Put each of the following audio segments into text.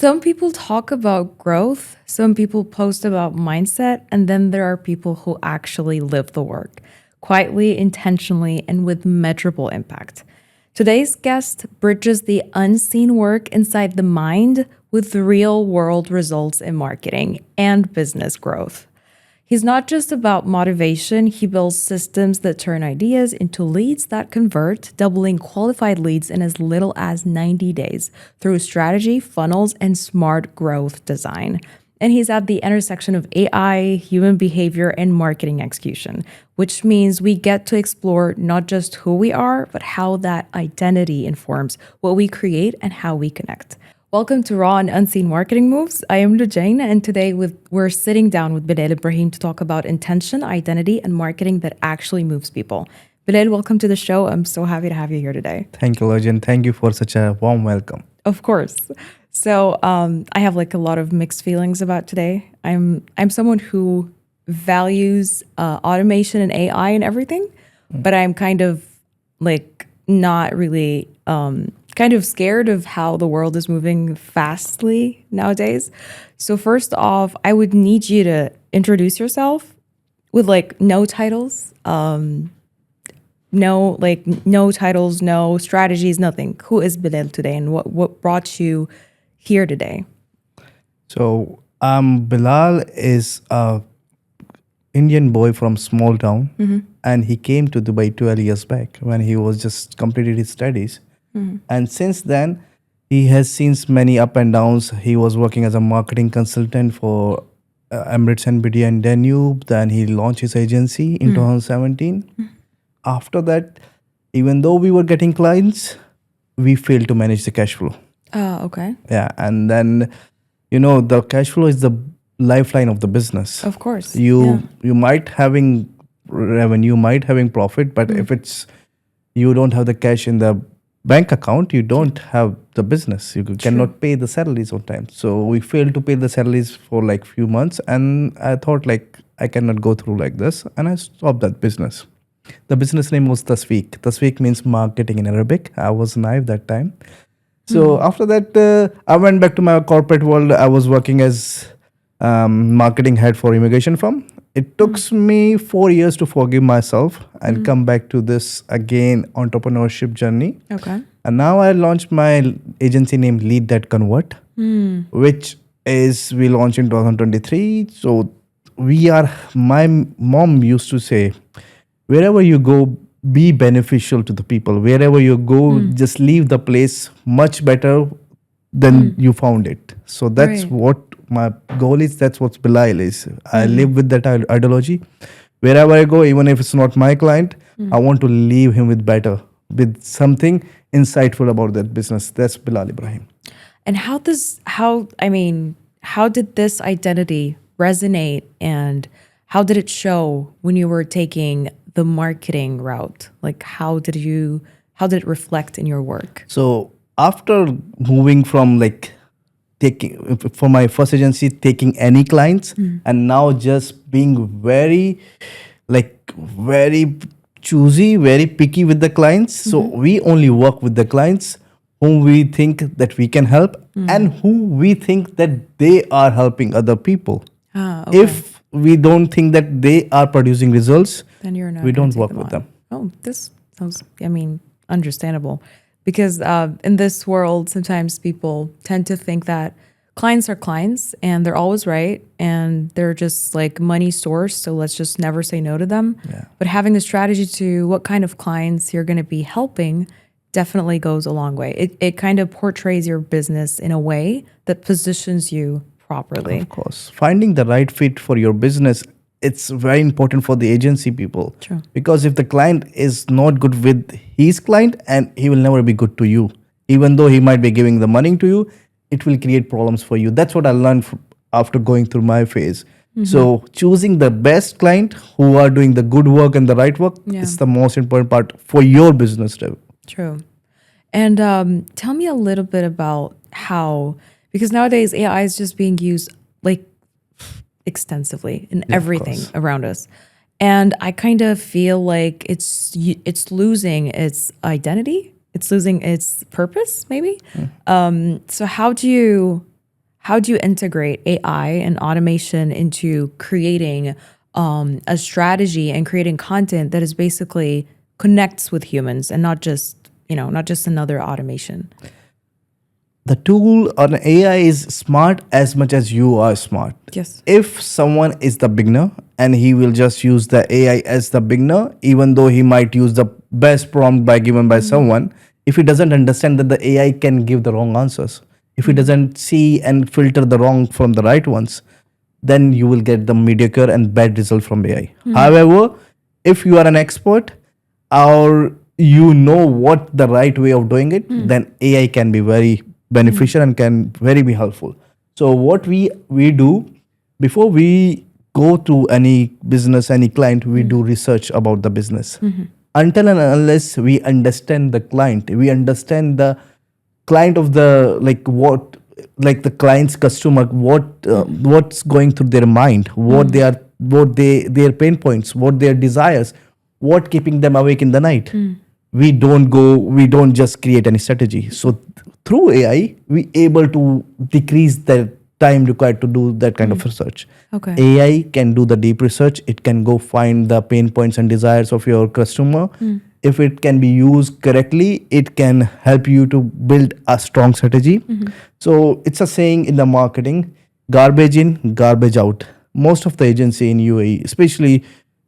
Some people talk about growth, some people post about mindset, and then there are people who actually live the work quietly, intentionally, and with measurable impact. Today's guest bridges the unseen work inside the mind with real world results in marketing and business growth. He's not just about motivation, he builds systems that turn ideas into leads that convert, doubling qualified leads in as little as 90 days through strategy, funnels, and smart growth design. And he's at the intersection of AI, human behavior, and marketing execution, which means we get to explore not just who we are, but how that identity informs what we create and how we connect. Welcome to Raw and Unseen Marketing Moves. I am Lojain, and today we're sitting down with Bilal Ibrahim to talk about intention, identity, and marketing that actually moves people. Bilal, welcome to the show. I'm so happy to have you here today. Thank you, Lojain. Thank you for such a warm welcome. Of course. So I have like a lot of mixed feelings about today. I'm someone who values automation and AI and everything, but I'm kind of like not really kind of scared of how the world is moving fastly nowadays. So first off, I would need you to introduce yourself with like no titles, no titles, no strategies, nothing. Who is Bilal today, and what brought you here today? So, Bilal is a Indian boy from small town, and he came to Dubai 12 years back when he was just completed his studies. And since then, he has seen many up and downs. He was working as a marketing consultant for Emirates NBD and Danube. Then he launched his agency in 2017. After that, even though we were getting clients, we failed to manage the cash flow. Okay. Yeah, and then the cash flow is the lifeline of the business. Of course. You might having revenue, might having profit, but if it's you don't have the cash in the bank account, you don't have the business. You cannot pay the salaries on time. So we failed to pay the salaries for like few months, and I thought like I cannot go through like this, and I stopped that business. The business name was Tasweek. Tasweek means marketing in Arabic. I was naive that time. So after that, I went back to my corporate world. I was working as marketing head for immigration firm. It took me 4 years to forgive myself and come back to this again entrepreneurship journey. Okay. And now I launched my agency named Lead That Convert, which is we launched in 2023. So my mom used to say, wherever you go, be beneficial to the people. Wherever you go, just leave the place much better than you found it. So that's what my goal is. That's what Bilal is. I live with that ideology. Wherever I go, even if it's not my client, I want to leave him with something insightful about that business. That's Bilal Ibrahim. And how did this identity resonate, and how did it show when you were taking the marketing route? Like how did it reflect in your work? So after moving from like taking for my first agency, taking any clients, and now just being very choosy, very picky with the clients. So we only work with the clients whom we think that we can help and who we think that they are helping other people. Okay. If we don't think that they are producing results, Then we don't work with them. Oh, this sounds, understandable. Because in this world, sometimes people tend to think that clients are clients and they're always right and they're just like money source. So let's just never say no to them. Yeah. But having the strategy to what kind of clients you're going to be helping definitely goes a long way. It kind of portrays your business in a way that positions you properly. Of course. Finding the right fit for your business, it's very important for the agency people. True. Because if the client is not good with his client, and he will never be good to you. Even though he might be giving the money to you, it will create problems for you. That's what I learned after going through my phase. So choosing the best client who are doing the good work and the right work is the most important part for your business. True. And tell me a little bit about how, because nowadays AI is just being used like extensively in everything around us. And I kind of feel like it's losing its identity. It's losing its purpose, maybe. So how do you how do you integrate AI and automation into creating a strategy and creating content that is basically connects with humans and not just, not just another automation? The tool or an AI is smart as much as you are smart. Yes. If someone is the beginner and he will just use the AI as the beginner, even though he might use the best prompt given by someone, if he doesn't understand that the AI can give the wrong answers, if he doesn't see and filter the wrong from the right ones, then you will get the mediocre and bad result from AI. However, if you are an expert or you know what the right way of doing it, then AI can be very beneficial and can very be helpful. So what we do before we go to any business, any client, we do research about the business. Until and unless we understand the client, we understand the client of the like the client's customer, what's going through their mind, their pain points, what their desires, what keeping them awake in the night. We don't just create any strategy. So through AI we able to decrease the time required to do that kind of research. Okay. AI can do the deep research. It can go find the pain points and desires of your customer. If it can be used correctly, it can help you to build a strong strategy. So it's a saying in the marketing: garbage in, garbage out. Most of the agency in UAE, especially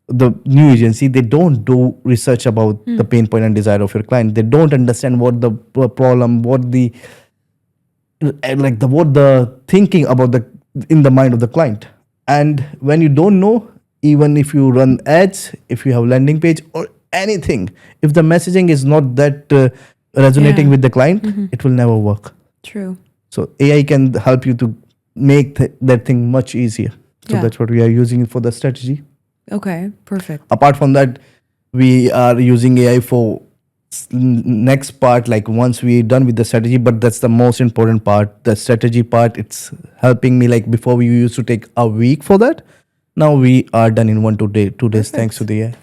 the new agency, they don't do research about the pain point and desire of your client. They don't understand what the problem, what the thinking about the in the mind of the client. And when you don't know, even if you run ads, if you have landing page or anything, if the messaging is not that resonating with the client, it will never work. True. So AI can help you to make that thing much easier. So that's what we are using for the strategy. Okay, perfect. Apart from that, we are using AI for next part, like once we're done with the strategy, but that's the most important part, the strategy part. It's helping me. Like before we used to take a week for that, now we are done in 2 days thanks to the AI.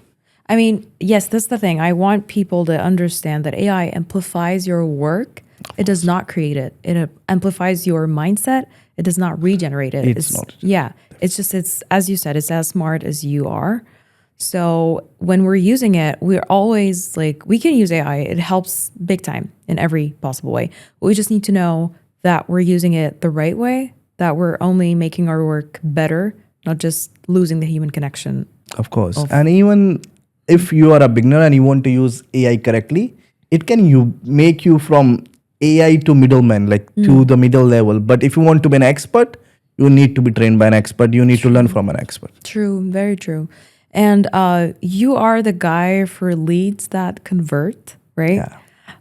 I mean, yes, that's the thing. I want people to understand that AI amplifies your work. It does not create it. It amplifies your mindset. It does not regenerate it. It's not. Yeah. It's just, it's, as you said, it's as smart as you are. So when we're using it, we're always like, we can use AI. It helps big time in every possible way. But we just need to know that we're using it the right way, that we're only making our work better, not just losing the human connection. Of course. And even if you are a beginner and you want to use AI correctly, it can make you from AI to middleman, like to the middle level. But if you want to be an expert, you need to be trained by an expert. You need to learn from an expert. True, very true. And you are the guy for leads that convert, right?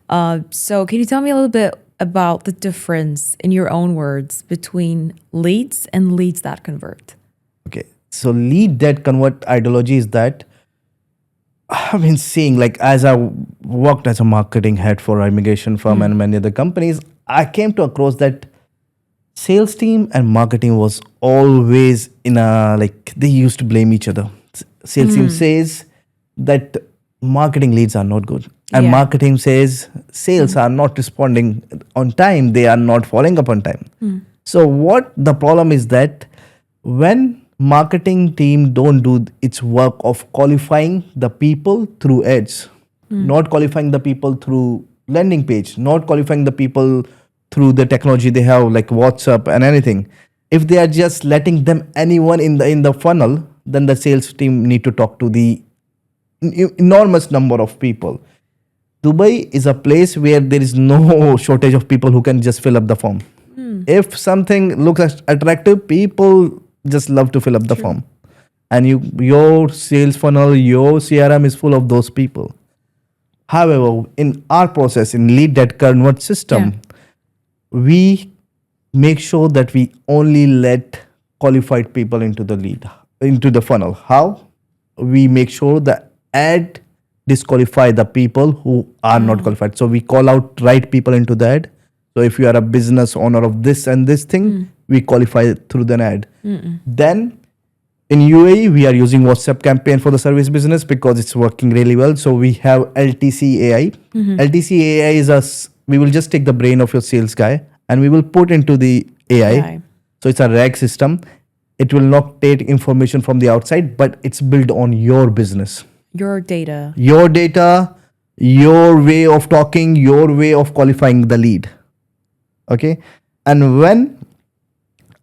Yeah. So can you tell me a little bit about the difference in your own words between leads and leads that convert? Okay. So lead that convert ideology is that I've been seeing, like as I worked as a marketing head for an immigration firm and many other companies, I came to across that sales team and marketing was always in a, like they used to blame each other. Sales team says that marketing leads are not good, and marketing says sales are not responding on time, they are not following up on time. So what the problem is that when marketing team don't do its work of qualifying the people through ads, not qualifying the people through landing page, not qualifying the people through the technology they have like WhatsApp and anything, if they are just letting them anyone in the funnel, then the sales team need to talk to the enormous number of people. Dubai is a place where there is no shortage of people who can just fill up the form. If something looks attractive, people just love to fill up the form. And your sales funnel, your CRM is full of those people. However, in our process, in lead that convert system, we make sure that we only let qualified people into the lead, into the funnel. How? We make sure the ad disqualify the people who are not qualified. So we call out right people into the ad. So if you are a business owner of this and this thing, we qualify through the ad. Then in UAE, we are using WhatsApp campaign for the service business because it's working really well. So we have LTC AI. LTC AI is we will just take the brain of your sales guy and we will put into the AI. AI. So it's a RAG system. It will not take information from the outside, but it's built on your business, Your data. your data, your way of talking, your way of qualifying the lead. Okay. And when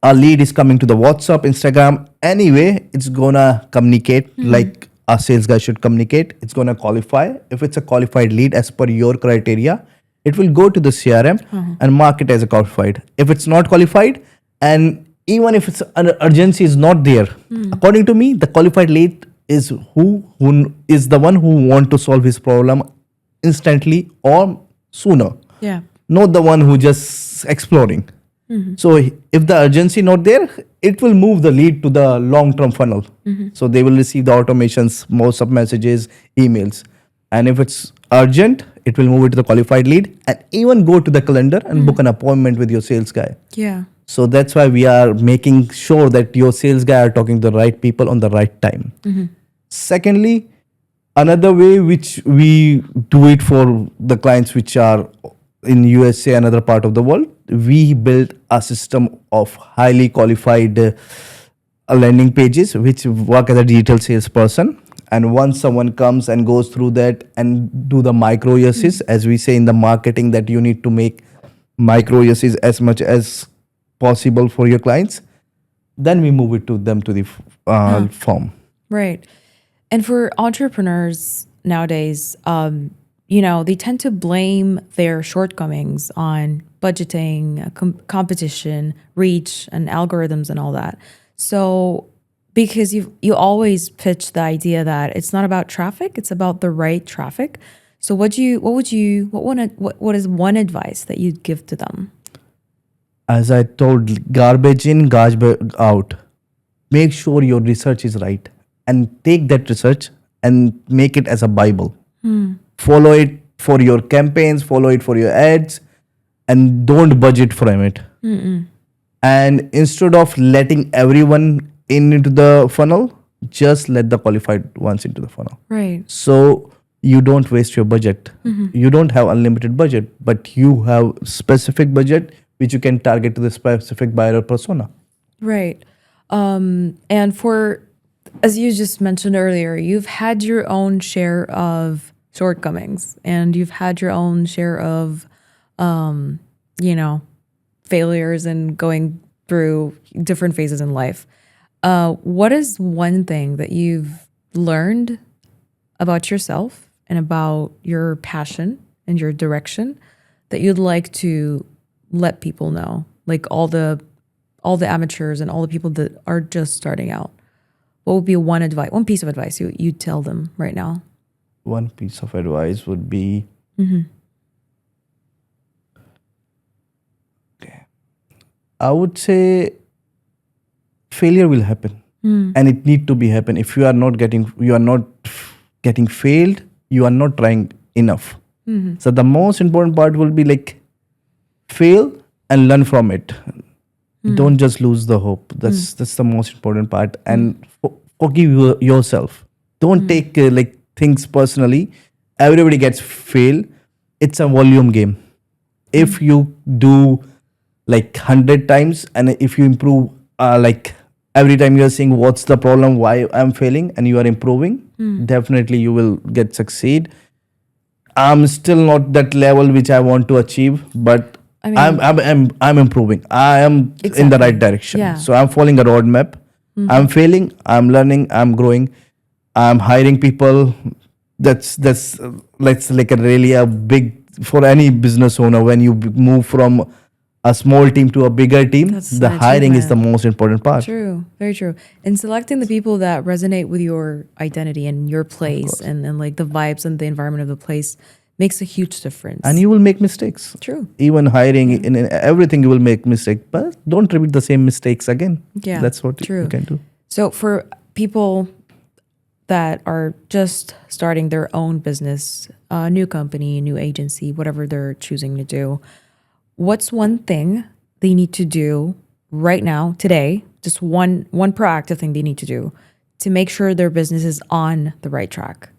a lead is coming to the WhatsApp, Instagram, anyway, it's gonna communicate like a sales guy should communicate. It's gonna qualify. If it's a qualified lead as per your criteria, it will go to the CRM and mark it as a qualified. If it's not qualified, and even if it's an urgency is not there, according to me, the qualified lead is who is the one who want to solve his problem instantly or sooner, Yeah. not the one who just exploring. So if the urgency not there, it will move the lead to the long-term funnel. So they will receive the automations, most of messages, emails. And if it's urgent, it will move it to the qualified lead and even go to the calendar and book an appointment with your sales guy. Yeah. So that's why we are making sure that your sales guy are talking to the right people on the right time. Secondly, another way which we do it for the clients which are in USA and other part of the world, we built a system of highly qualified landing pages which work as a digital salesperson. And once someone comes and goes through that and do the micro yeses, as we say in the marketing, that you need to make micro yeses as much as possible for your clients, then we move it to them to the form. Right. And for entrepreneurs nowadays, they tend to blame their shortcomings on budgeting, competition, reach, and algorithms and all that. So, because you always pitch the idea that it's not about traffic, it's about the right traffic. So, what is one advice that you'd give to them? As I told, garbage in, garbage out. Make sure your research is right and take that research and make it as a Bible. Follow it for your campaigns, follow it for your ads, and don't budget from it. And instead of letting everyone into the funnel, just let the qualified ones into the funnel. Right. So you don't waste your budget. You don't have unlimited budget, but you have specific budget which you can target to the specific buyer persona. Right. And for, as you just mentioned earlier, you've had your own share of shortcomings and you've had your own share of, failures and going through different phases in life. What is one thing that you've learned about yourself and about your passion and your direction that you'd like to let people know, like all the amateurs and all the people that are just starting out? What would be one piece of advice you'd tell them right now? One piece of advice would be, I would say failure will happen and it need to be happen. If you are not getting failed, you are not trying enough. So the most important part will be like fail and learn from it. Don't just lose the hope. That's the most important part. And forgive yourself. Don't take things personally. Everybody gets fail. It's a volume game. If you do 100 times and if you improve every time you're saying what's the problem, why I'm failing, and you are improving, definitely you will get succeed. I'm still not that level which I want to achieve, but I'm improving. I am in the right direction. Yeah. So I'm following a roadmap. I'm failing. I'm learning. I'm growing. I'm hiring people. That's like a really a big for any business owner. When you move from a small team to a bigger team, the hiring is the most important part. True, very true. And selecting the people that resonate with your identity and your place and like the vibes and the environment of the place makes a huge difference. And you will make mistakes. True. Even hiring, in everything you will make mistakes, but don't repeat the same mistakes again. Yeah, that's what true. you can do. So for people that are just starting their own business, a new company, a new agency, whatever they're choosing to do, what's one thing they need to do right now, today, just one proactive thing they need to do to make sure their business is on the right track?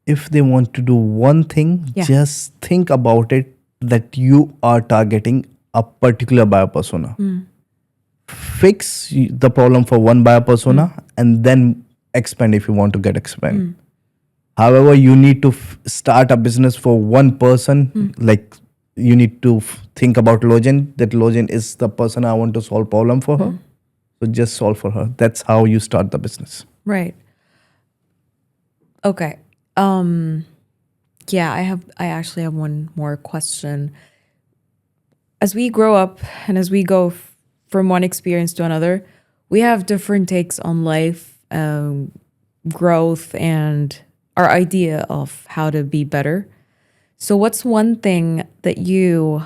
If they want to do one thing, just think about it that you are targeting a particular buyer persona. Fix the problem for one buyer persona and then expand if you want to get expand. However, you need to start a business for one person. Like you need to think about Lojain, that Lojain is the person I want to solve problem for her. So just solve for her. That's how you start the business. Right. Okay. Yeah, I actually have one more question. As we grow up and as we go from one experience to another, we have different takes on life, growth, and our idea of how to be better. So what's one thing that you've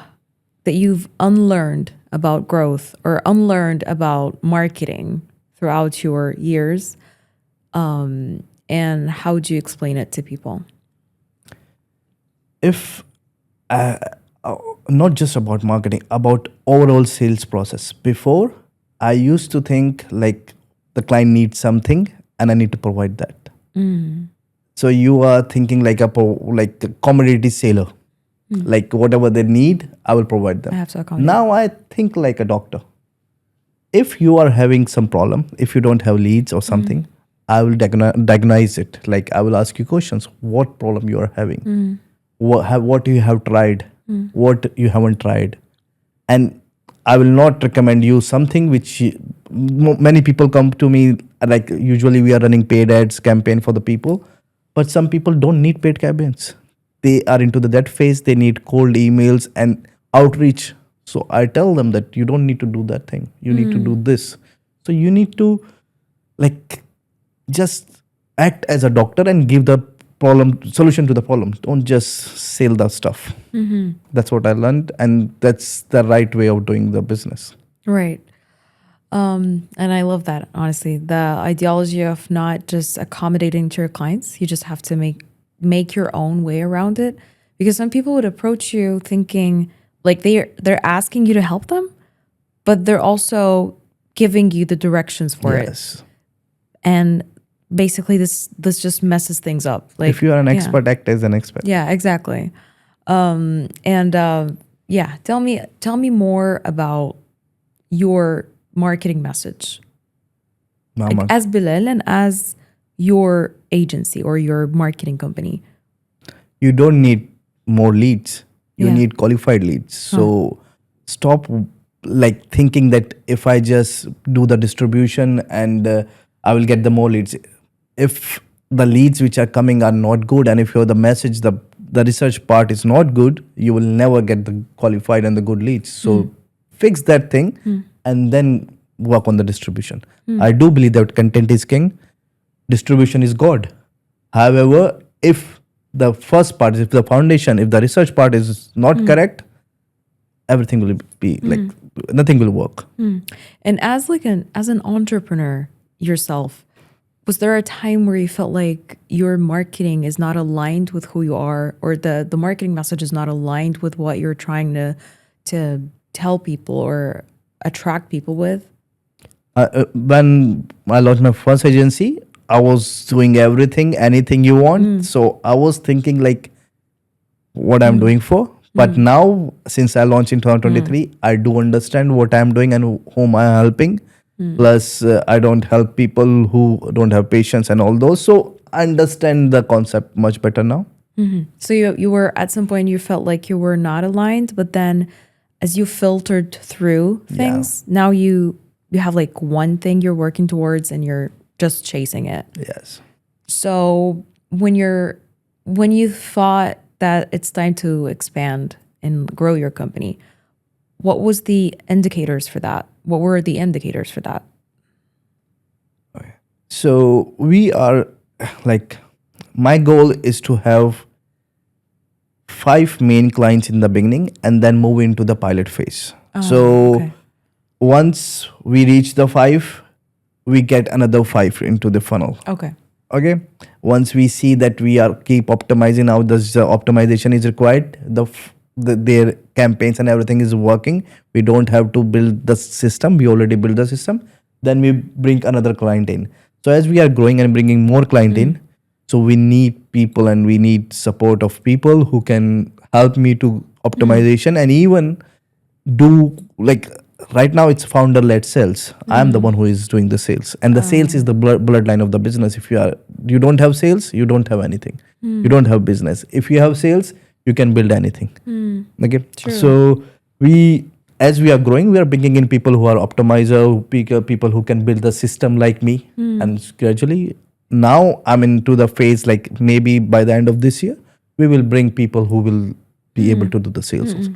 unlearned about growth or unlearned about marketing throughout your years? And how would you explain it to people? If not just about marketing, about overall sales process. Before, I used to think like the client needs something and I need to provide that. So you are thinking like like a commodity seller, like whatever they need, I will provide them. I have to accommodate. Now I think like a doctor. If you are having some problem, if you don't have leads or something, I will diagnose it. Like I will ask you questions. What problem you are having? What you have tried? What you haven't tried? And I will not recommend you something which many people come to me, like usually we are running paid ads campaign for the people, but some people don't need paid campaigns. They are into that phase. They need cold emails and outreach. So I tell them that you don't need to do that thing. You need to do this. So you need to like just act as a doctor and give the problem solution to the problem. Don't just sell the stuff. That's what I learned, and that's the right way of doing the business. Right. And I love that, honestly. The ideology of not just accommodating to your clients. You just have to make your own way around it. Because some people would approach you thinking like they're asking you to help them, but they're also giving you the directions for it. Yes. And basically this just messes things up. Like If you are an expert, act as an expert. Yeah, exactly. Yeah, tell me more about your marketing message. Like, as Bilal and as your agency or your marketing company. You don't need more leads. You Yeah. need qualified leads. So stop like thinking that if I just do the distribution and I will get the more leads. If the leads which are coming are not good, and if the message, the research part is not good, you will never get the qualified and the good leads. So fix that thing and then work on the distribution. I do believe that content is king, distribution is God. However, if the first part, if the foundation, if the research part is not correct, everything will be like nothing will work. And as an entrepreneur yourself, was there a time where you felt like your marketing is not aligned with who you are, or the marketing message is not aligned with what you're trying to tell people or attract people with? When I launched my first agency, I was doing everything, anything you want. So I was thinking like what I'm doing for. But now, since I launched in 2023, I do understand what I'm doing and whom I'm helping. Plus, I don't help people who don't have patience and all those. So I understand the concept much better now. So you were at some point you felt like you were not aligned, but then as you filtered through things, now you have like one thing you're working towards and you're just chasing it. Yes. So when you thought that it's time to expand and grow your company, what was the indicators for that? What were the indicators for that? So we are like, my goal is to have 5 main clients in the beginning and then move into the pilot phase. Okay. Once we reach the 5, we get another 5 into the funnel. Okay. Okay. Once we see that we are keep optimizing, now the optimization is required, their campaigns and everything is working, we don't have to build the system, we already built the system, then we bring another client in. So as we are growing and bringing more client in, so we need people and we need support of people who can help me to optimization. And even do like right now it's founder led sales. I'm the one who is doing the sales, and the sales is the bloodline of the business. If you don't have sales, you don't have anything. You don't have business. If you have sales, you can build anything. Okay. True. So as we are growing, we are bringing in people who are optimizer, people who can build the system like me. And gradually now I'm into the phase, like maybe by the end of this year we will bring people who will be able to do the sales also.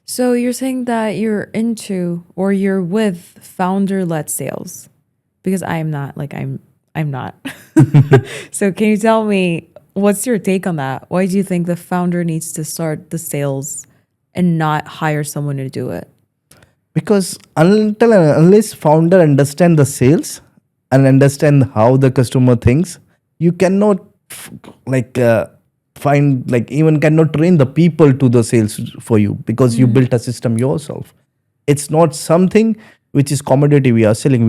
So you're saying that you're into or you're with founder-led sales, because I'm not. I'm not. So can you tell me, what's your take on that? Why do you think the founder needs to start the sales and not hire someone to do it? Because until and unless founder understand the sales and understand how the customer thinks, you cannot find, like, even cannot train the people to the sales for you, because you built a system yourself. It's not something which is commodity we are selling.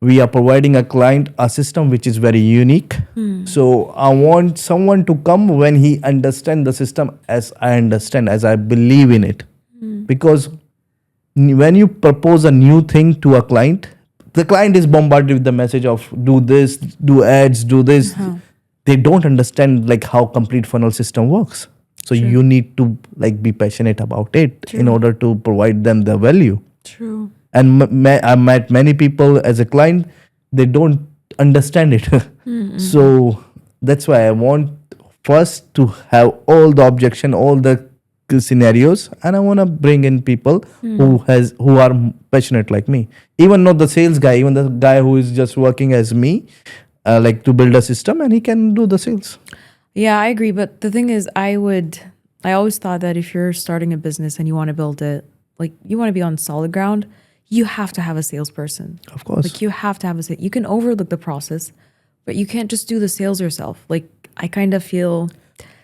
We are providing a client a system which is very unique. So I want someone to come when he understand the system as I understand, as I believe in it. Because when you propose a new thing to a client, the client is bombarded with the message of do this, do ads, do this. They don't understand like how complete funnel system works. So you need to like be passionate about it in order to provide them the value. True. And I met many people as a client, they don't understand it. So that's why I want first to have all the objection, all the scenarios, and I want to bring in people who are passionate like me. Even not the sales guy, even the guy who is just working as me, like to build a system, and he can do the sales. Yeah, I agree. But the thing is, I always thought that if you're starting a business and you want to build it, like you want to be on solid ground, you have to have a salesperson. Of course. Like you have to have you can overlook the process, but you can't just do the sales yourself. Like I kind of feel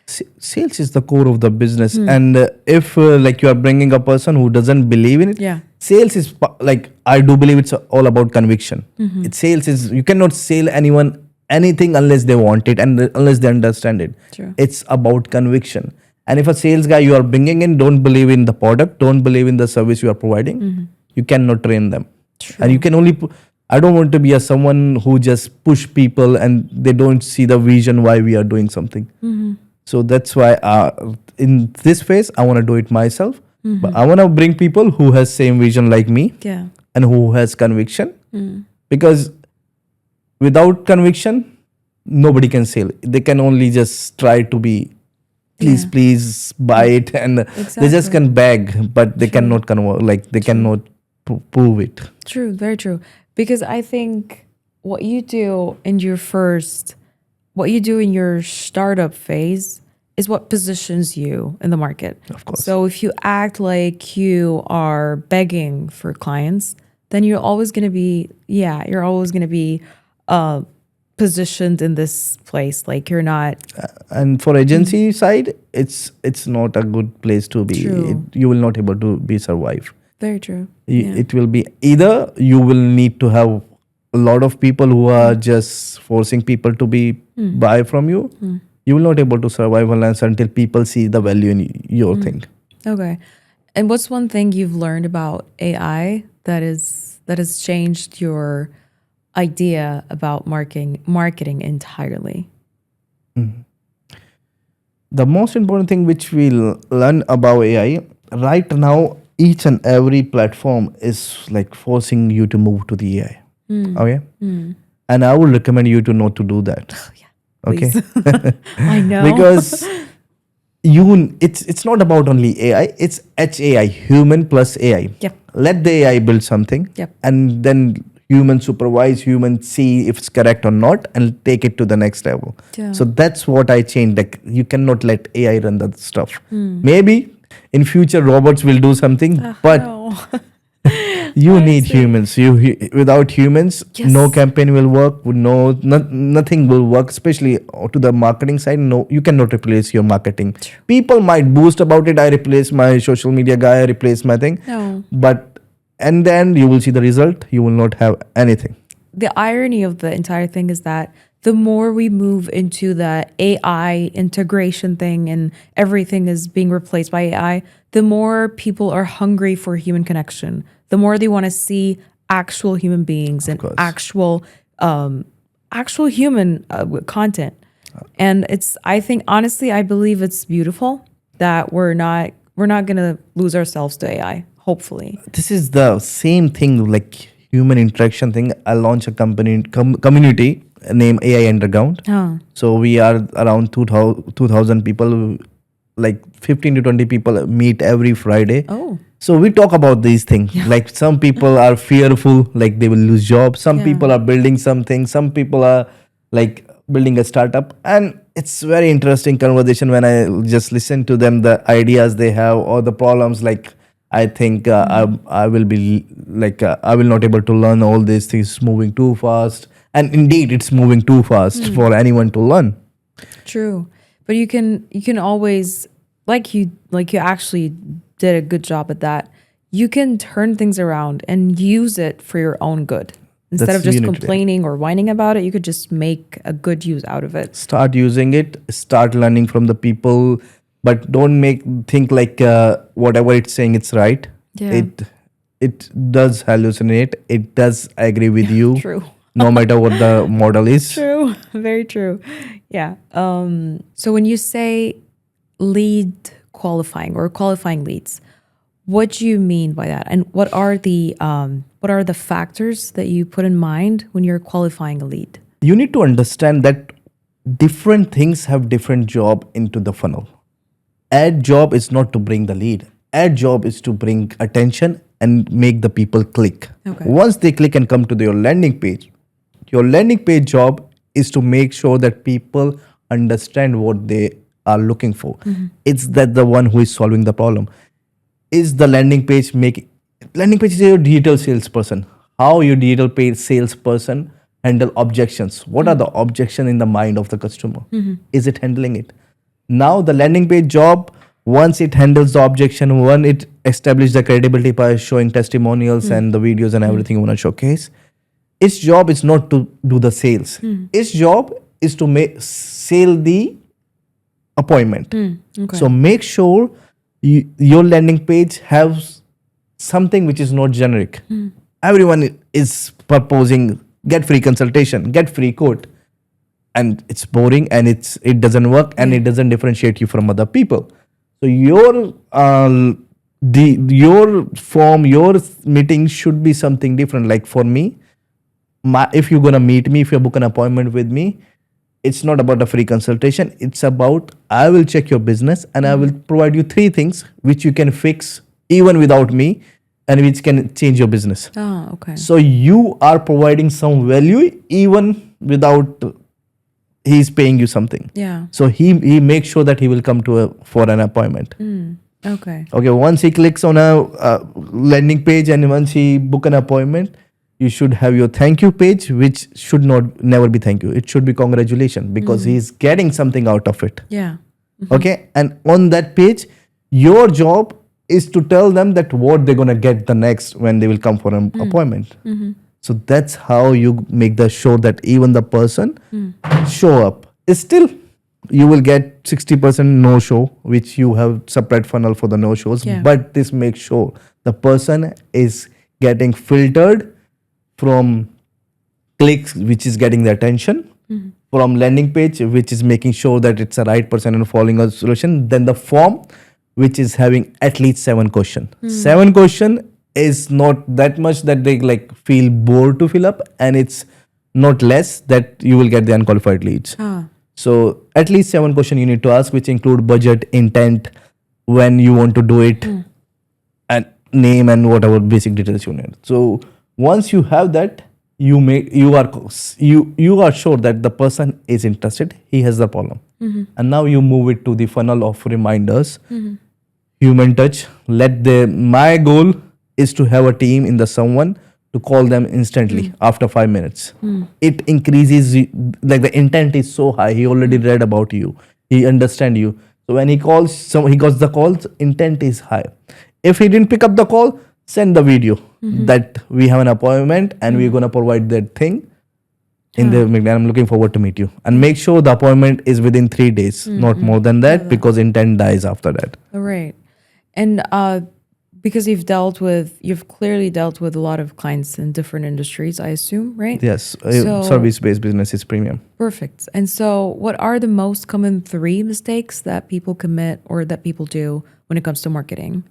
Sales is the core of the business. And if like you are bringing a person who doesn't believe in it, sales is like, I do believe it's all about conviction. Sales is, you cannot sell anyone anything unless they want it and unless they understand it. True. It's about conviction. And if a sales guy you are bringing in don't believe in the product, don't believe in the service you are providing, you cannot train them. True. And you can only I don't want to be someone who just push people and they don't see the vision why we are doing something. So that's why in this phase, I want to do it myself. But I want to bring people who has same vision like me, and who has conviction. Because without conviction, nobody can sell. They can only just try to be, please buy it. And they just can beg, but they cannot convert, like they cannot prove it. True, very true. Because I think what you do in your startup phase is what positions you in the market. Of course. So if you act like you are begging for clients, then you're always going to be positioned in this place. Like you're not. And for agency side, it's not a good place to be. You will not able to be survive. Very true. It will be either you will need to have a lot of people who are just forcing people to buy from you. You will not able to survive until people see the value in your thing. Okay. And what's one thing you've learned about AI that has changed your idea about marketing entirely? The most important thing which we learn about AI right now, each and every platform is like forcing you to move to the AI. Okay. And I would recommend you to not to do that. Okay. I know. Because it's not about only AI, it's HAI, human plus AI. Let the AI build something, and then human supervise, human see if it's correct or not, and take it to the next level. So that's what I changed. Like you cannot let AI run that stuff. Maybe in future robots will do something, but you need humans. Without humans, no campaign will work. Nothing will work. Especially to the marketing side, no, you cannot replace your marketing. People might boost about it. I replace my social media guy. I replace my thing. No. But then you will see the result. You will not have anything. The irony of the entire thing is that the more we move into the AI integration thing and everything is being replaced by AI, the more people are hungry for human connection. The more they want to see actual human beings and course. actual human content. And it's, I think, honestly, I believe it's beautiful that we're not gonna lose ourselves to AI. Hopefully. This is the same thing like human interaction thing. I launch a community named AI Underground. Oh. So we are around 2,000 people, like 15 to 20 people meet every Friday. Oh. So we talk about these things. Like some people are fearful, like they will lose jobs. Some Yeah. people are building something. Some people are like building a startup. And it's very interesting conversation when I just listen to them, the ideas they have or the problems. Like I think I will be like I will not able to learn all these things moving too fast. And indeed, it's moving too fast for anyone to learn. True. But you can always, like you actually did a good job at that. You can turn things around and use it for your own good. Instead That's of just unity. complaining or whining about it, you could just make a good use out of it. Start using it, start learning from the people, but don't think like whatever it's saying it's right. Yeah. It does hallucinate, it does agree with you. True. No matter what the model is. True. Very true. Yeah. So when you say lead qualifying or qualifying leads, what do you mean by that? And what are the factors that you put in mind when you're qualifying a lead? You need to understand that different things have different job into the funnel. Ad job is not to bring the lead. Ad job is to bring attention and make the people click. Okay. Once they click and come to your landing page job is to make sure that people understand what they are looking for. It's that the one who is solving the problem. Is the landing page is your digital salesperson. How your digital page salesperson handle objections? What are the objections in the mind of the customer? Is it handling it? Now the landing page job, once it handles the objection, one it establishes the credibility by showing testimonials and the videos and everything you want to showcase. Its job is not to do the sales. Its job is to sell the appointment. Okay. So make sure your landing page has something which is not generic. Everyone is proposing get free consultation, get free quote, and it's boring and it doesn't work and it doesn't differentiate you from other people. So your form, your meeting should be something different. Like for me, if you're gonna meet me, if you book an appointment with me, it's not about a free consultation. It's about I will check your business and I will provide you 3 things which you can fix even without me and which can change your business. Oh, okay. So you are providing some value even without he's paying you something. Yeah. So he makes sure that he will come for an appointment. Okay. Okay, once he clicks on a landing page and once he book an appointment, you should have your thank you page, which should never be thank you. It should be congratulations because he's getting something out of it. Yeah. Okay, and on that page, your job is to tell them that what they're gonna get the next when they will come for an appointment. So that's how you make sure that even the person show up. Still, you will get 60% no show, which you have separate funnel for the no shows. Yeah. But this makes sure the person is getting filtered from clicks, which is getting the attention, from landing page, which is making sure that it's a right person and following a solution. Then the form, which is having at least 7 questions. 7 question is not that much that they like feel bored to fill up, and it's not less that you will get the unqualified leads. So at least 7 questions you need to ask, which include budget, intent, when you want to do it, and name and whatever basic details you need. So once you have that, you are sure that the person is interested, he has the problem. And now you move it to the funnel of reminders, human touch. My goal is to have a team in the someone to call them instantly after 5 minutes. It increases, like the intent is so high. He already read about you. He understand you. So when he calls, he got the calls, intent is high. If he didn't pick up the call, send the video that we have an appointment and we're going to provide that thing. in the and I'm looking forward to meet you. And make sure the appointment is within 3 days, not more than that, because intent dies after that. All right. And because you've clearly dealt with a lot of clients in different industries, I assume, right? Yes, So- service-based business is premium. Perfect. And so, what are the most common 3 mistakes that people commit or that people do when it comes to marketing?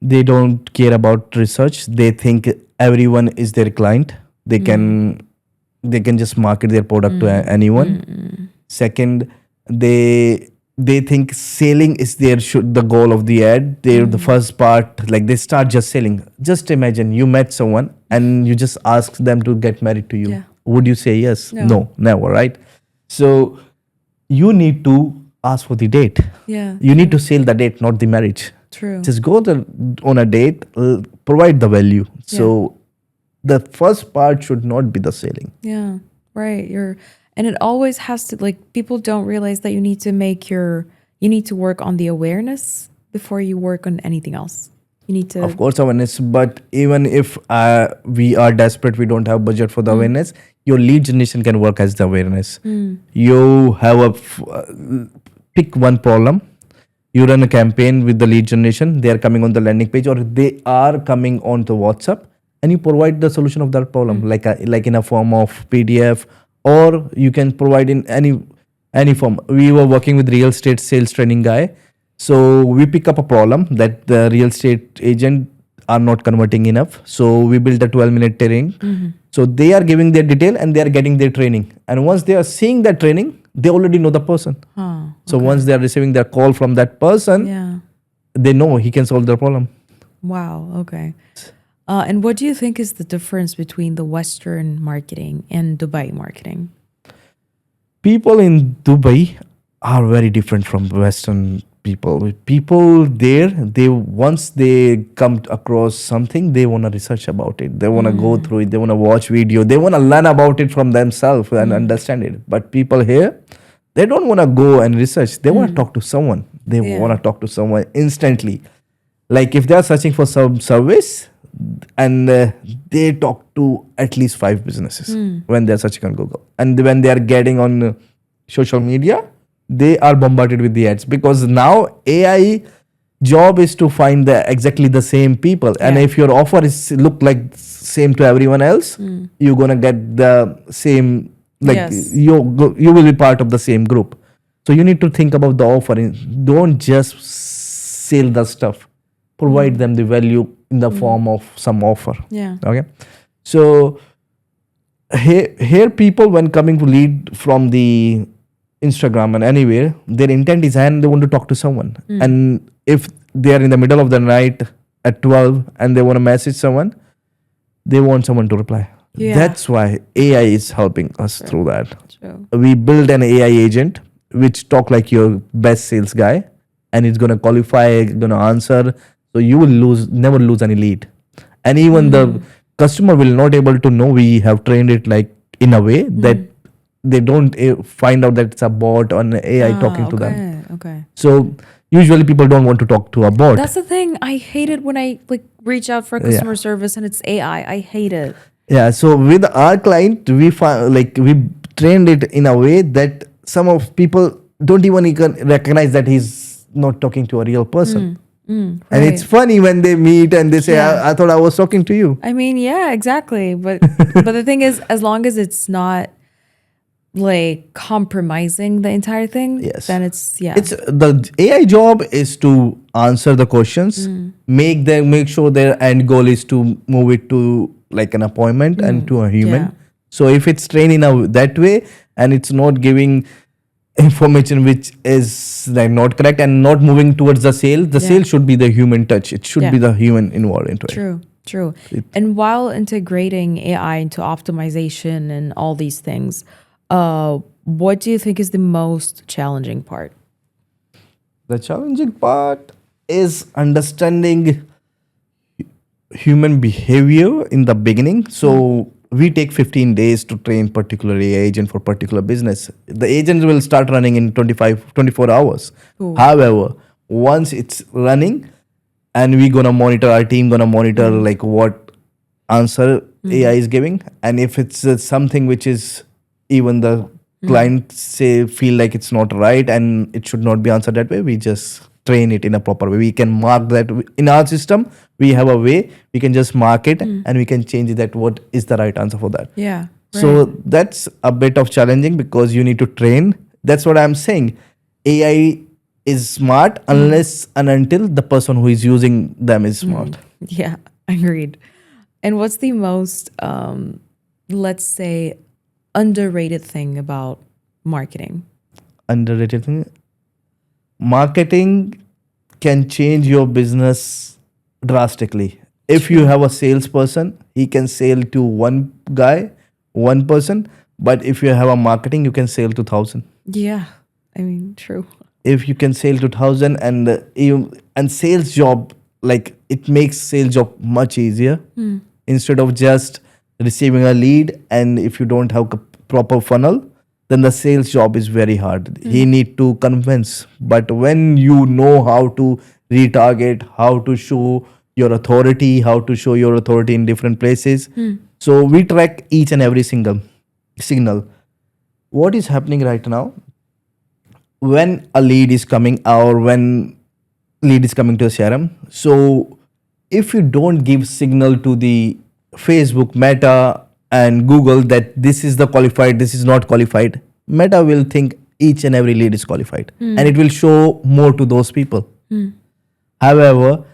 They don't care about research. They think everyone is their client. They can just market their product to anyone. Second, they think selling is the goal of the ad. The first part, like they start just selling. Just imagine you met someone and you just ask them to get married to you. Yeah. Would you say yes? No. No, never, right? So you need to ask for the date. Yeah. You need to sell the date, not the marriage. True. Just go on a date, provide the value. So the first part should not be the selling. Yeah. Right. And it always has to, like, people don't realize that you need to work on the awareness before you work on anything else. You need to. Of course, awareness. But even if we are desperate, we don't have budget for the awareness, your lead generation can work as the awareness. You have pick one problem. You run a campaign with the lead generation. They are coming on the landing page or they are coming on the WhatsApp, and you provide the solution of that problem, like in a form of PDF, or you can provide in any form. We were working with real estate sales training guy. So we pick up a problem that the real estate agent are not converting enough. So we built a 12-minute training. So they are giving their detail and they are getting their training. And once they are seeing that training, they already know the person. So once they are receiving their call from that person, they know he can solve their problem. Wow. Okay. And what do you think is the difference between the Western marketing and Dubai marketing? People in Dubai are very different from Western people. People there, once they come across something, they want to research about it. They want to go through it. They want to watch video. They want to learn about it from themselves and understand it. But people here, they don't want to go and research. They want to talk to someone. They want to talk to someone instantly. Like if they are searching for some service, and they talk to at least 5 businesses when they're searching on Google. And when they are getting on social media, they are bombarded with the ads, because now AI job is to find exactly the same people. And if your offer is look like same to everyone else, you're gonna get the same, like you will be part of the same group. So you need to think about the offer. Don't just sell the stuff. Provide them the value in the form of some offer. Yeah. Okay. So here people, when coming to lead from the Instagram and anywhere, their intent is and they want to talk to someone. And if they are in the middle of the night at 12 and they want to message someone, they want someone to reply. That's why AI is helping us through that. True. We build an AI agent which talk like your best sales guy, and it's going to qualify, going to answer. So you will never lose any lead. And even the customer will not able to know we have trained it like in a way that they don't find out that it's a bot or an AI talking to them. Okay. So usually people don't want to talk to a bot. That's the thing. I hate it when I reach out for customer service and it's AI. I hate it. Yeah. So with our client, we we trained it in a way that some of people don't even recognize that he's not talking to a real person. And it's funny when they meet and they say, I thought I was talking to you. I mean, yeah, exactly. But but the thing is, as long as it's not like compromising the entire thing, then it's the AI job is to answer the questions, make sure their end goal is to move it to like an appointment and to a human. So if it's trained in that way and it's not giving information which is like not correct and not moving towards the sale, sale should be the human touch. It should be the human involved into it. True. And while integrating AI into optimization and all these things, what do you think is the most challenging part? The challenging part is understanding human behavior in the beginning. So we take 15 days to train particular AI agent for particular business. The agent will start running in 24 hours. Ooh. However, once it's running and our team gonna monitor like what answer AI is giving. And if it's something which is even the client say feel like it's not right and it should not be answered that way, we just train it in a proper way. We can mark that in our system. We have a way we can just mark it and we can change that what is the right answer for that. Yeah. So that's a bit of challenging because you need to train. That's what I'm saying. AI is smart unless and until the person who is using them is smart. Yeah, agreed. And what's the most, let's say, underrated thing about marketing? Underrated thing. Marketing can change your business drastically. If you have a salesperson, he can sell to one guy, one person. But if you have a marketing, you can sell to 1,000. Yeah, I mean, true. If you can sell to 1,000 and sales job, like it makes sales job much easier instead of just receiving a lead. And if you don't have a proper funnel, then the sales job is very hard. He need to convince. But when you know how to retarget, how to show your authority, how to show your authority in different places, so we track each and every single signal. What is happening right now when a lead is coming or when lead is coming to a CRM? So if you don't give signal to the Facebook, Meta and Google that this is the qualified, this is not qualified, Meta will think each and every lead is qualified and it will show more to those people. However,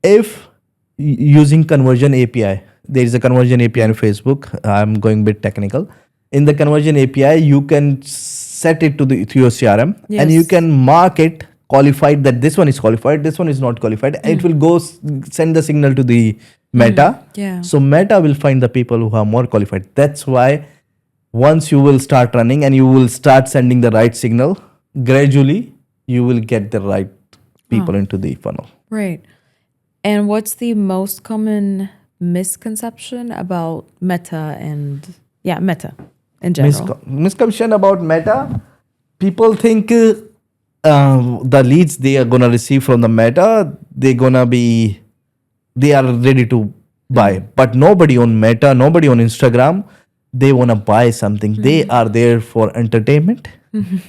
if using conversion API, there is a conversion API in Facebook. I'm going a bit technical. In the conversion API, you can set it to your CRM and you can mark it qualified that this one is qualified, this one is not qualified. And it will go send the signal to the Meta. Yeah. So Meta will find the people who are more qualified. That's why once you will start running and you will start sending the right signal, gradually you will get the right people into the funnel. Right. And what's the most common misconception about Meta and Meta in general? Misconception about Meta. People think the leads they are gonna receive from the Meta, they are ready to buy. But nobody on Meta, nobody on Instagram, they wanna buy something. They are there for entertainment.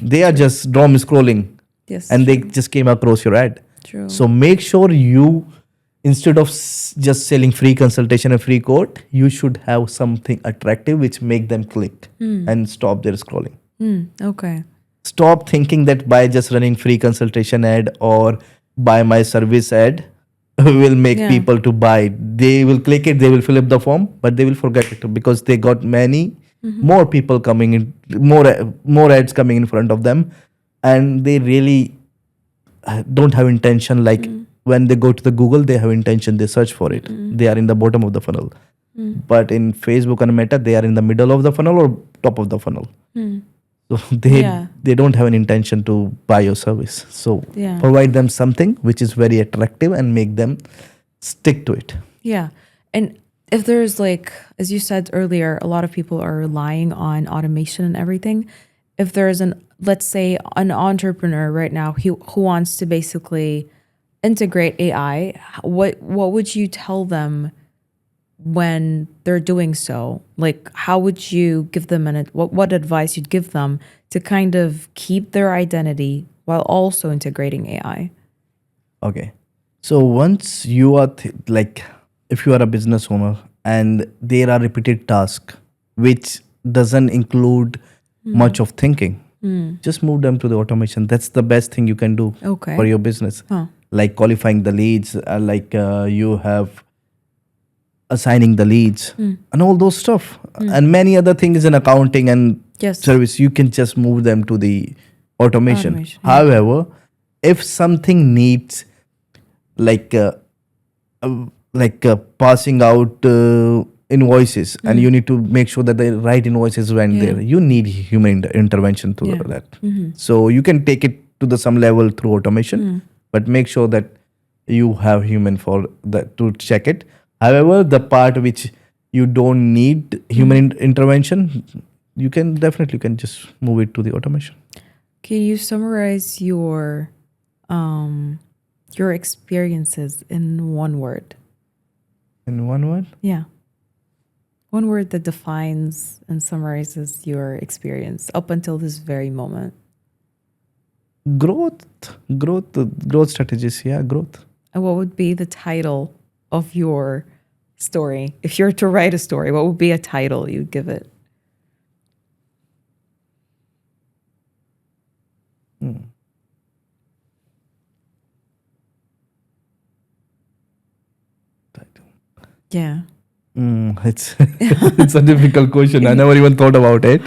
They are just drum scrolling. Yes. And they just came across your ad. True. So make sure you, instead of just selling free consultation and free quote, you should have something attractive which make them click and stop their scrolling. Okay. Stop thinking that by just running free consultation ad or buy my service ad will make people to buy. They will click it, they will fill up the form, but they will forget it because they got many more people coming in, more ads coming in front of them, and they really don't have intention. Like when they go to the Google, they have intention, they search for it. They are in the bottom of the funnel. But in Facebook and Meta, they are in the middle of the funnel or top of the funnel. So they don't have an intention to buy your service. So provide them something which is very attractive and make them stick to it. Yeah. And if there's like, as you said earlier, a lot of people are relying on automation and everything. If there's let's say an entrepreneur right now who wants to basically integrate AI, what would you tell them when they're doing so? Like, how would you give them what advice you'd give them to kind of keep their identity while also integrating AI? Okay. So once you are like, if you are a business owner and there are repeated tasks which doesn't include much of thinking, just move them to the automation. That's the best thing you can do for your business. Like qualifying the leads, you have assigning the leads and all those stuff and many other things in accounting and service. You can just move them to the automation. However, if something needs passing out invoices and you need to make sure that the right invoices went there, you need human intervention to that. So you can take it to some level through automation, but make sure that you have human for that to check it. However, the part which you don't need human intervention, you can just move it to the automation. Can you summarize your experiences in one word? In one word? Yeah. One word that defines and summarizes your experience up until this very moment. Growth strategies. Yeah, growth. And what would be the title of your story? If you were to write a story, what would be a title you'd give it? Yeah. It's it's a difficult question. I never even thought about it.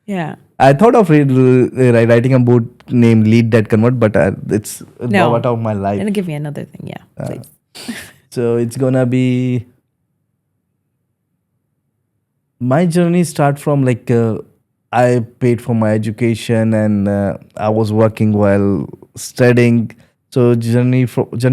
Yeah. I thought of writing a book named Lead That Convert, but it's No. out of my life. And give me another thing. Yeah. Please. So it's gonna be my journey start from like I paid for my education and I was working while studying. So journey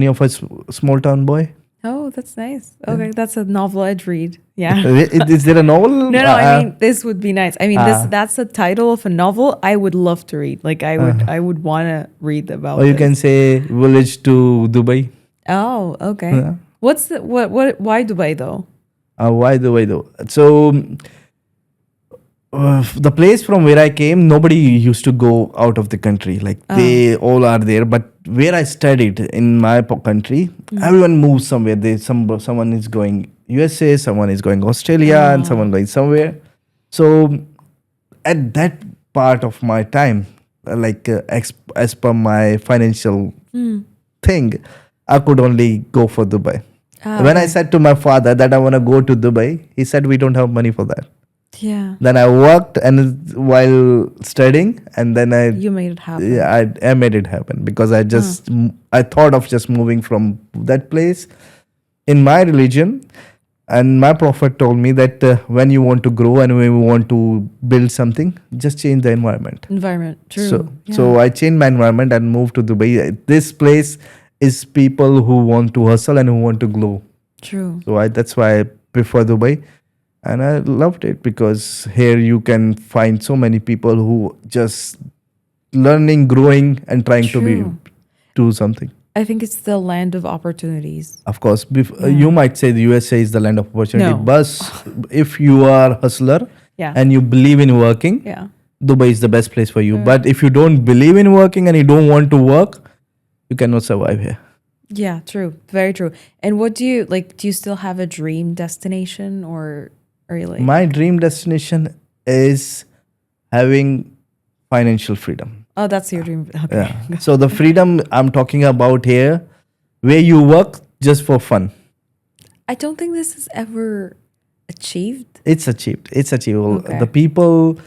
of a small town boy. Oh, that's nice. Okay, that's a novel I'd read. Yeah. Is there a novel? No, I mean this would be nice. I mean that's the title of a novel I would love to read. Like I would want to read about. Or you this. can say Village to Dubai. Oh, okay. Yeah. What's the what why Dubai though? Why Dubai though? So the place from where I came, nobody used to go out of the country. Like they all are there. But where I studied in my country, everyone moves somewhere. Someone is going USA, someone is going Australia, and someone going somewhere. So at that part of my time, as per my financial thing, I could only go for Dubai. When I said to my father that I want to go to Dubai, he said we don't have money for that. Yeah. Then I worked and while studying, and then You made it happen. yeah, I made it happen because I thought of just moving from that place. In my religion, and my prophet told me that when you want to grow and when you want to build something, just change the environment. Environment. True. So I changed my environment and moved to Dubai. This place is people who want to hustle and who want to grow. True. So that's why I prefer Dubai. And I loved it because here you can find so many people who just learning, growing, and trying to do something. I think it's the land of opportunities. Of course, you might say the USA is the land of opportunity, No. but if you are a hustler Yeah. and you believe in working, Yeah. Dubai is the best place for you. But if you don't believe in working and you don't want to work, you cannot survive here. Yeah, true. Very true. And what do you like? Do you still have a dream destination or are you like My dream destination is having financial freedom. oh, that's your dream. Okay. Yeah. So the freedom I'm talking about here, where you work just for fun. I don't think this is ever achieved. It's achieved. It's achievable. Okay. The people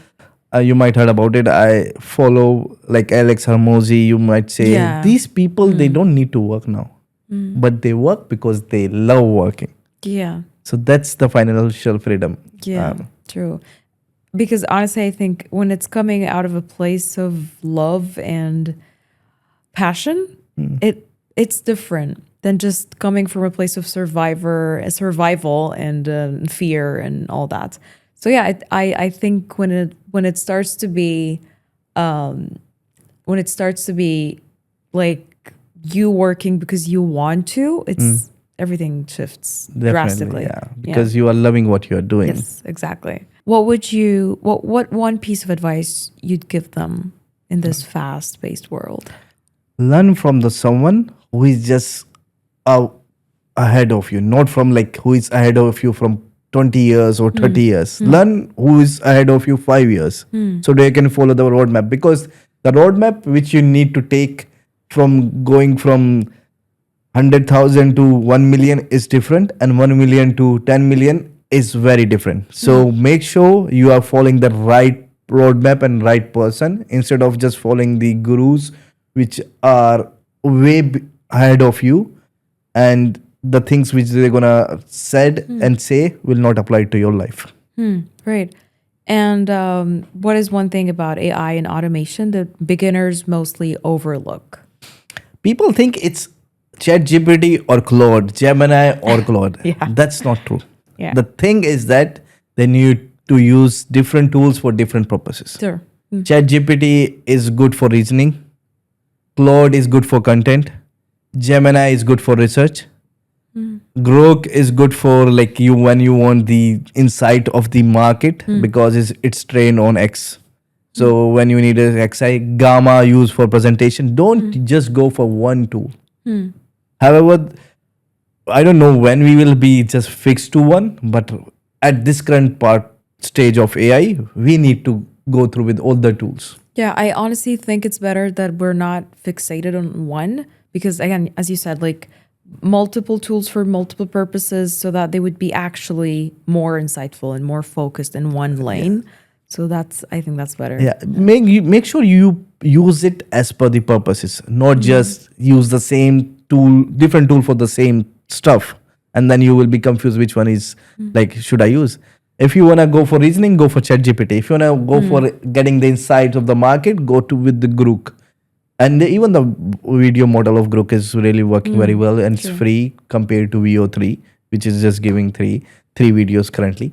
you might heard about it. I follow like Alex Hermosi. You might say Yeah. these people they don't need to work now, but they work because they love working. Yeah. So that's the financial freedom. Yeah. True. Because honestly, I think when it's coming out of a place of love and passion, it's different than just coming from a place of survival and fear and all that. So yeah, I think when it starts to be like you working because you want to, it's everything shifts drastically. Yeah, because you are loving what you are doing. Yes, exactly. What one piece of advice you'd give them in this fast-paced world? Learn from the someone who is just ahead of you, not from like who is ahead of you from 20 years or 30 years. Learn who is ahead of you 5 years, so they can follow the roadmap, because the roadmap which you need to take from going from 100,000 to 1 million is different, and 1 million to 10 million is very different. So make sure you are following the right roadmap and right person, instead of just following the gurus which are ahead of you, and the things which they're gonna said and say will not apply to your life. Right. And what is one thing about AI and automation that beginners mostly overlook? People think it's ChatGPT or Claude, Gemini or Claude. Yeah. That's not true. Yeah. The thing is that they need to use different tools for different purposes. Sure. ChatGPT is good for reasoning. Claude is good for content. Gemini is good for research. Grok is good for like you when you want the insight of the market because it's trained on X. So when you need a XI, Gamma used for presentation, don't just go for one tool. However, I don't know when we will be just fixed to one, but at this current part stage of AI, we need to go through with all the tools. Yeah, I honestly think it's better that we're not fixated on one because, again, as you said, like multiple tools for multiple purposes so that they would be actually more insightful and more focused in one lane. So I think that's better. Yeah, make sure you use it as per the purposes, not just use the same tool, different tool for the same stuff, and then you will be confused which one is like should I use. If you wanna go for reasoning, go for ChatGPT. If you wanna go for getting the insights of the market, go to with the Grok. And even the video model of Grok is really working very well, and it's free compared to VO3, which is just giving three videos currently.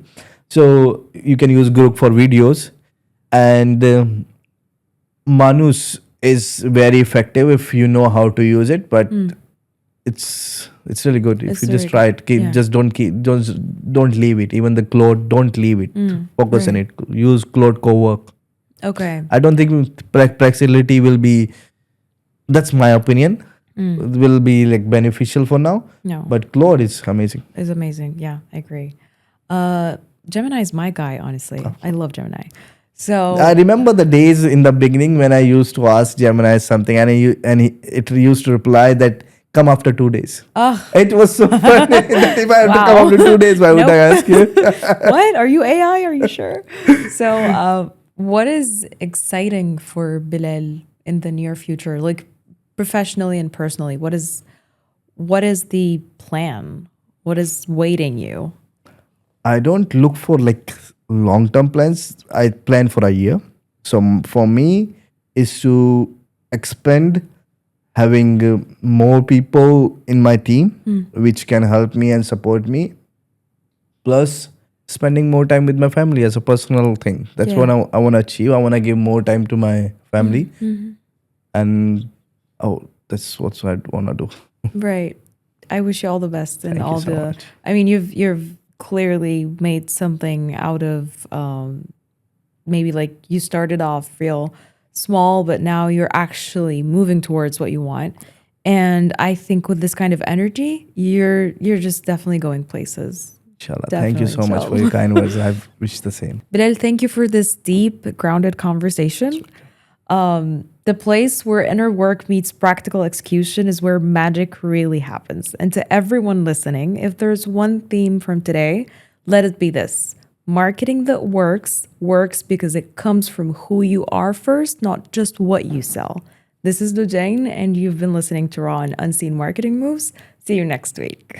So you can use Grok for videos, and Manus is very effective if you know how to use it. But it's really good if It's you just very try good. it. Just don't leave it. Even the Claude, don't leave it. Focus on it. Use Claude Cowork. Okay. I don't think Practicality will be. That's my opinion. It will be like beneficial for now. No. But Claude is amazing. It's amazing. Yeah, I agree. Gemini is my guy, honestly. I love Gemini. So I remember the days in the beginning when I used to ask Gemini something, and it used to reply that come after 2 days. It was so funny that if I have to come Wow. after 2 days, why would I ask you? what? Are you AI? Are you sure? So what is exciting for Bilal in the near future? Like professionally and personally, what is the plan? What is waiting you? I don't look for like long-term plans. I plan for a year. So for me is to expand having more people in my team which can help me and support me, plus spending more time with my family as a personal thing. That's what I want to achieve. I want to give more time to my family, and that's what I want to do. Right. I wish you all the best in Thank you all so the. much. I mean, you've clearly made something out of maybe like you started off real small, but now you're actually moving towards what you want. And I think with this kind of energy, you're just definitely going places. Inshallah. Thank you so Definitely, much for your kind words. I've wished the same. Bilal, thank you for this deep, grounded conversation. The place where inner work meets practical execution is where magic really happens. And to everyone listening, if there's one theme from today, let it be this. Marketing that works because it comes from who you are first, not just what you sell. This is Lojain, and you've been listening to Raw and Unseen Marketing Moves. See you next week.